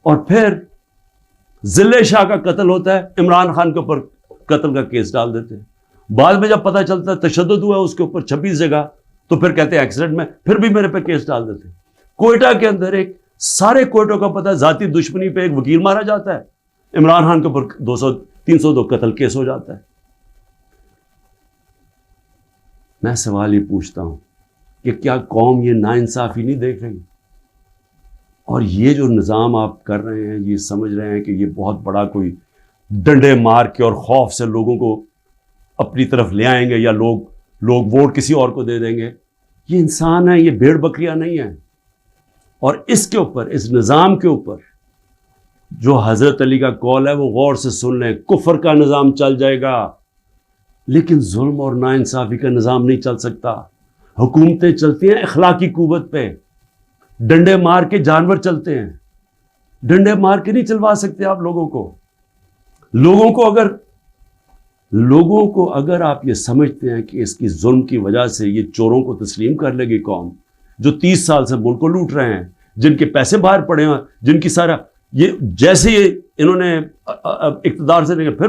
اور پھر ذلِ شاہ کا قتل ہوتا ہے، عمران خان کے اوپر قتل کا کیس ڈال دیتے ہیں. بعد میں جب پتہ چلتا ہے تشدد ہوا اس کے اوپر 26 جگہ، تو پھر کہتے ہیں ایکسیڈنٹ میں، پھر بھی میرے پہ کیس ڈال دیتے ہیں. کوئٹہ کے اندر ایک سارے کوئٹوں کا پتہ ہے ذاتی دشمنی پہ ایک وکیل مارا جاتا ہے، عمران خان کے اوپر 302 قتل کیس ہو جاتا ہے. میں سوال یہ پوچھتا ہوں کہ کیا قوم یہ ناانصافی نہیں دیکھ رہی؟ اور یہ جو نظام آپ کر رہے ہیں، یہ سمجھ رہے ہیں کہ یہ بہت بڑا کوئی ڈنڈے مار کے اور خوف سے لوگوں کو اپنی طرف لے آئیں گے، یا لوگ ووٹ کسی اور کو دے دیں گے. یہ انسان ہے، یہ بھیڑ بکریاں نہیں ہیں. اور اس کے اوپر، اس نظام کے اوپر جو حضرت علی کا قول ہے وہ غور سے سن لیں. کفر کا نظام چل جائے گا لیکن ظلم اور ناانصافی کا نظام نہیں چل سکتا. حکومتیں چلتی ہیں اخلاقی قوت پہ، ڈنڈے مار کے جانور چلتے ہیں. ڈنڈے مار کے نہیں چلوا سکتے آپ لوگوں کو اگر آپ یہ سمجھتے ہیں کہ اس کی ظلم کی وجہ سے یہ چوروں کو تسلیم کر لے گی قوم، جو 30 سال سے ملک کو لوٹ رہے ہیں، جن کے پیسے باہر پڑے ہیں، جن کی سارا یہ جیسے انہوں نے اقتدار سے پھر